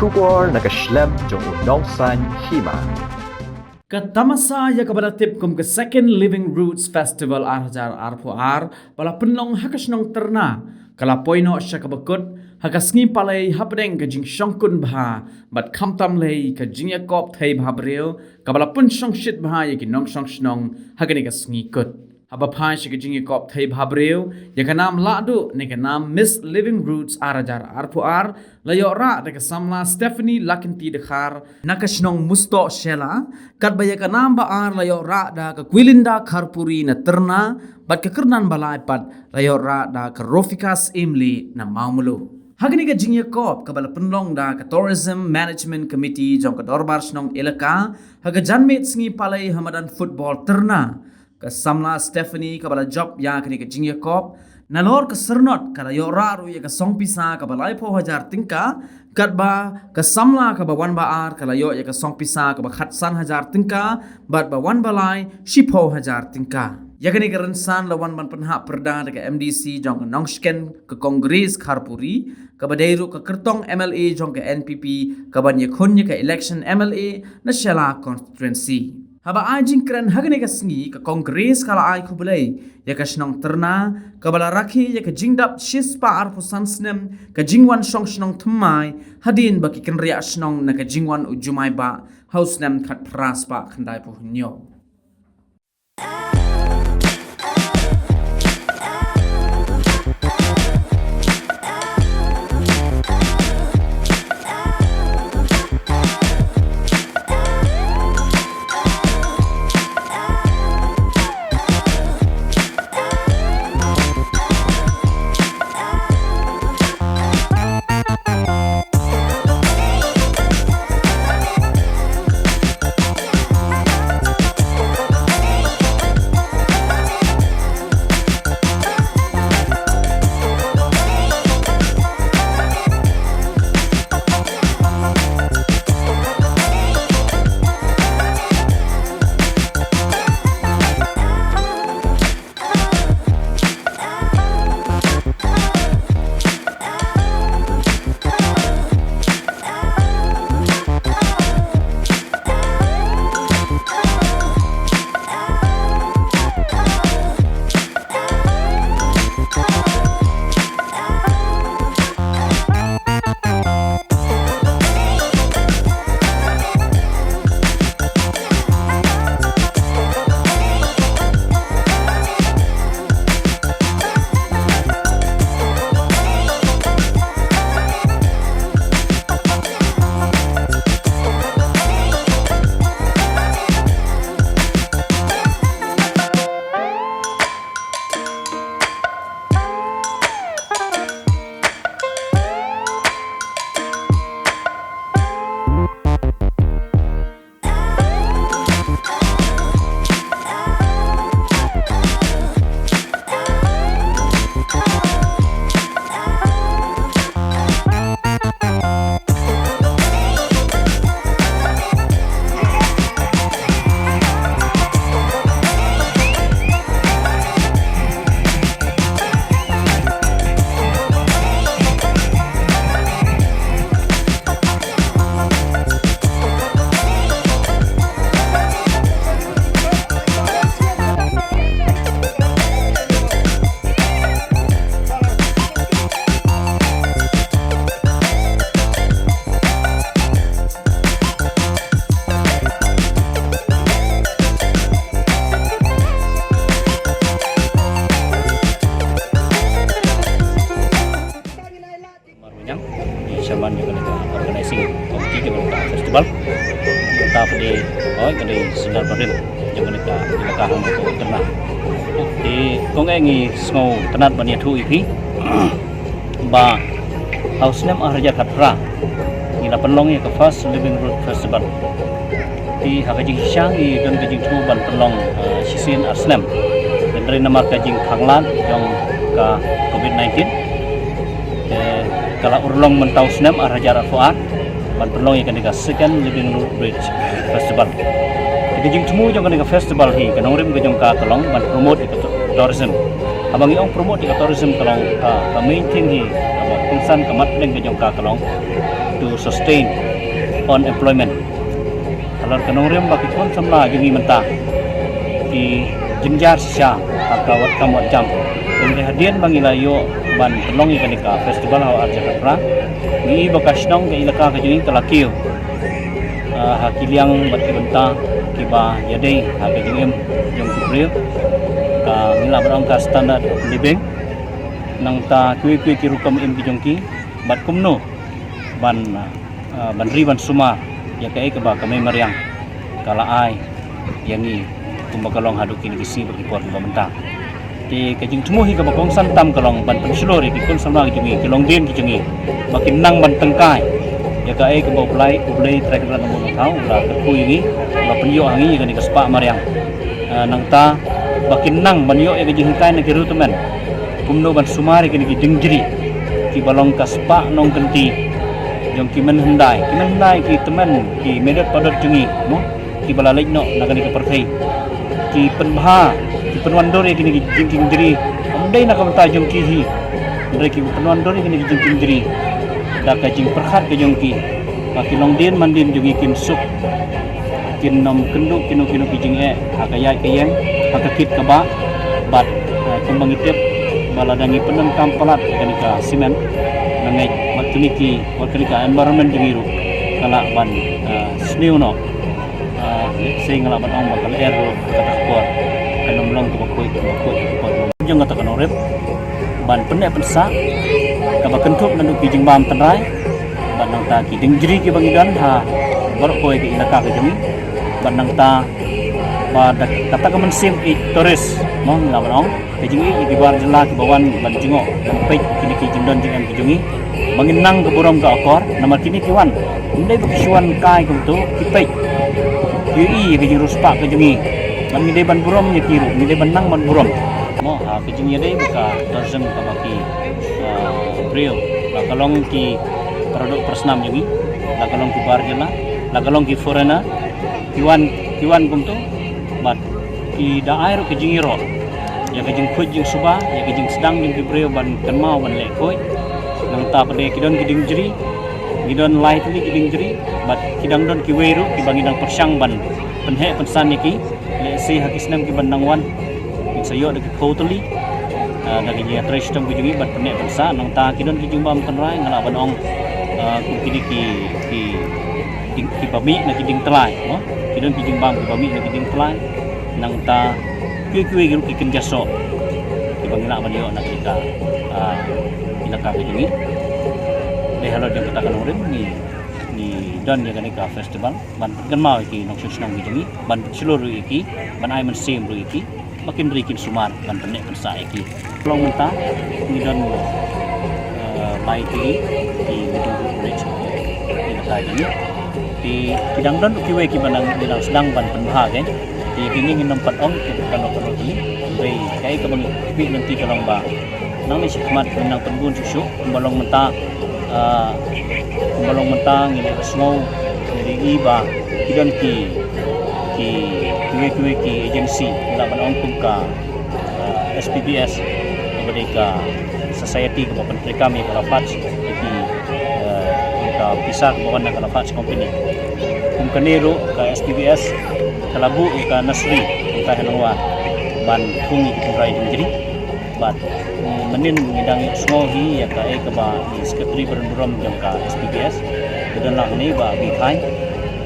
Shubor na Shlem jong Nongsan Hima. Katamasa ya kabada tip kum ke Second Living Roots Festival arhajar arpuar pala penlong hakasnong terna kala poino sya kabakut hakasngi palai hapdeng ke jing shongkun bha bat kamtam lei ke jing yakop thai bha breu kabala pun shongshit bha ya ki nong shongshnong hagani ka sngi kut haba phai shi ke jing yakop thai bha breu ya ka nam ladu ne ka nam Miss Living Roots arhajar arpuar layo ra de ka samla Stephanie Lakinti dekhar nakashnong musto shela kat baya ka nam ba ar layo ra da ka Kwilinda Kharpuri na terna bat ka kernan balai pat layo ra da ka Rofikas Imli na maumulu hagani ka jingya kop ka bala penlong da ka Tourism Management Committee jong ka dorbar snong elaka haga janmet sngi palai hamadan football terna ka samla Stephanie ka bala job ya kani ka jingya kop nalor ke sernot kada yo raru ya ke song pisa ka balai po hajar tingka kat ba ke samla ka ba wan baar kala yo ya ke song pisa ka ba khatsan hajar tingka bat ba wan balai shipo hajar tingka ya kani ke rensan lawan ban penha perda de MDC jong nongsken ke Kongres Kharpuri ka ba deiru ke kertong MLA jong ke NPP ka ban ye khonye ke election MLA na Shela constituency haba ajing keren hagane ka sngi ka Kongres kala ai khubulai ya ka snong terna ka bala rakhi ya ka jingdap shispa arpu sansnem ka jingwan shong snong thmai hadin baki ken ria snong na ka jingwan ujumai ba hausnem khat pras pa khandai pu nyo Chairman yang kena organizing komiti yang kena festival tetap di kena sinar barin yang kena dilakahan untuk tenang di kongengi semua tenat bania tu ipi ba hausnem arja khatra ila penlong ya ke First Living Root Festival di hakajing syangi dan kajing tu ban penlong sisin arsnem dan dari nama kajing khanglan yang ke COVID-19 kalau urlong mentau senam arhajar arfuat ban perlong yang kena Second Living Root Festival kejing temu jong kena festival hi kena urim kejong ka tolong ban promote ikut tourism abang iong promote ikut tourism tolong ka main thing hi abang kunsan kamat deng kejong ka tolong to sustain on employment. Kalau kanong rim baki kon samla jungi menta di jengjar sya akawat kamot jam. Kemudian hadian bangilayo ban pelongi kanika festival hawa Jakarta. Ni bakas nong ke ilaka ke jungi talakiyo. Hakiliang bat benta kiba yadai hakajingem jong kupriyo ka ngila barang ka standard living nang ta kui-kui ki rukam im ki jongki bat kumno ban riban suma ya kai ka ba kami mariang kala ai yangi kumbakalong haduki ni kisi bagi kuat ba mentang ti kajing tumuhi ka bakong santam kalong ban pensulori ki kun sama ki jongi kilong din ki jongi makin nang ban tengkai ya kai ka ba ulai trek ran mo tau la ka kuyi la penyo angi ka ni ka spa mariang nang ta bakin nang banyo ya kajing kai na kiru teman kumno ban sumari kini ki dingjri ki balong kaspa nong kenti jong ki menhendai ki teman ki medet padat jungi mo ki balalek no nakani ka perthai ki penbha ki penwandore kini ki dingjri amdai nak kamta jong ki hi ndai ki penwandore kini ki dingjri da ka jing perkhat ke jong ki ki longdin mandin jungi kin sup kin nom kenduk kinu ki jing hakayai kayeng hakakit ka ba bat kumbangitip baladangi penang kampalat kanika simen nangai matuniki kanika environment dingiru kala ban snew no sing ngala ban ong bakal ero kata kuat kanom long ko bakoi jong kata kanorep ban penne pensa ka bakentup nandu kijing bam tenrai ban nang ta ki dingjri ki bangidan ha barkoi ki ilaka ke jemi ban nang ta pada kata kamen sim toris mo ngala ong kejingi di bar jela ke bawan ban jingo sampai kini ki jindon jingam ki jungi manginang ke borong ka akor nama kini kiwan ndai buksuan kai kum tu kipai yui ke jing ruspa ke jungi man ngide ban burom nya kiru ngide ban nang ban burom mo ha ke jungi dai buka dozen ka baki brio la kalong ki produk persnam jungi la kalong ki bar jela la kalong ki foreigner kiwan kum tu bat ki daer ke jingi ro ya kajing kuj jing suba ya kajing sedang jing kibreo ban kenmau ban lekoi nang ta pade kidon kiding jeri kidon lightly kiding jeri bat kidang don ki weiru ki bangidang persang ban penhe pensan ki le si hakisnam ki ban nangwan ki sayo de ki totally dagi ya trestom ki jingi bat penhe pensa nang ta kidon ki jing bam tenrai ngala ban ong ku kidi ki pami na kiding telai no kidon ki jing bam ki pami na kiding telai nang ta kui grup ikan jaso ibangila banyo nak kita ilaka ke jungi le halo jang kita kan urim ni dan ya kanika festival ban kenmau iki nok susnang ke jungi ban seluruh iki ban ai men sim ru iki makin rikin sumar ban penek pensa iki long menta ni dan mai iki di gedung college ilaka jungi di kidang dan kiwe ki banang bilang sedang ban penbah kan di kini nampat ong kalau ni bei kai ka bang bi nanti kalong ba nang ni sikmat nang penbun susu balong menta ngile smau dari iba kidon ki agency la ban ong kum ka SPBS mereka society ke bapan kami kalau patch iki ka pisah bawan nak kalau patch company kum kanero ka SPBS kalabu ka nasri ka hanwa ban kungi kitrai jadi bat menin ngidang semua hi ya ka ba sekretari berendam jam ka SPBS dan lah ni ba bi khai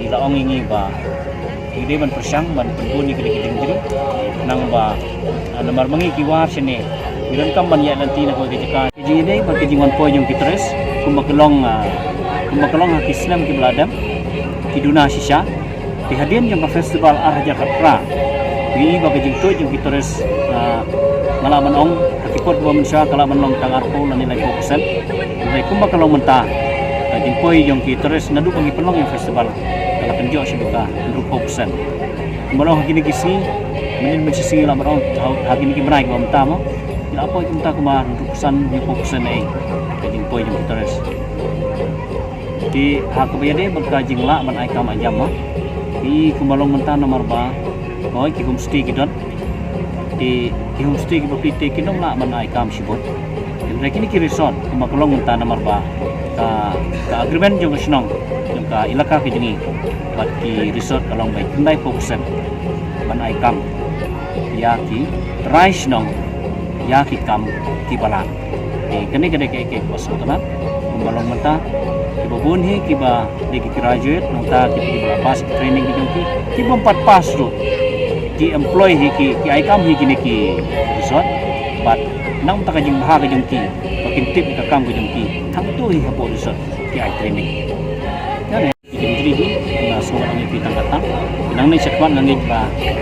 ila ong ingi ba ide ban persang ban penbuni kiding jadi nang ba namar mangi kiwar sini bilang kam ban ya nanti nak ke jika ji ide ba kijingon po yung kitres kumakelong hakislam ki beladam kiduna sisa dihadian yang festival Arah Jakarta di bagi jengtu yang kita res ngalaman ong hakikot dua manusia kalaman long tang arpo lan nilai 4% dari kumba kalau mentah jengpoi yang kita res nadu bagi pelong yang festival kalau kenjo sebuka 4% malong hakini kisi menin mencisi laman ong hakini ki menaik ba mentah mo ila apa kita kemar 4% ai jengpoi yang kita res di hak bayade berkajing la man ai kam ajam mo di kumalong menta nomor ba oi ki homestay kidon di homestay ki bapite kinong la man ai kam sibot dan kini ki resort kumakalong menta nomor ba ka agreement jong senong jong ka ilaka ki jengi bat ki resort along by Hyundai Fokusen ban ai kam ya ki rice nong ya ki kam ki balan kene kene ke kos kana balong mata ki babun hi ki ba di ki graduate nong ta ki ba pas training ki ba empat pas ro ki employee hi ki ai kam hi ki resort bat nang ta ka jing ha ka jing ki makin tip ka kam ka jing ki thang tu hi hapo resort ki ai training ya jadi na sobat ang ipitang katang nang ni sekwan ngangit ba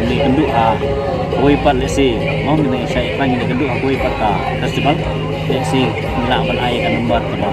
ni kendu koi pat lesi mau ni saya iklan ni kendu koi pat ka festival lesi nila ban ai kan number ka ba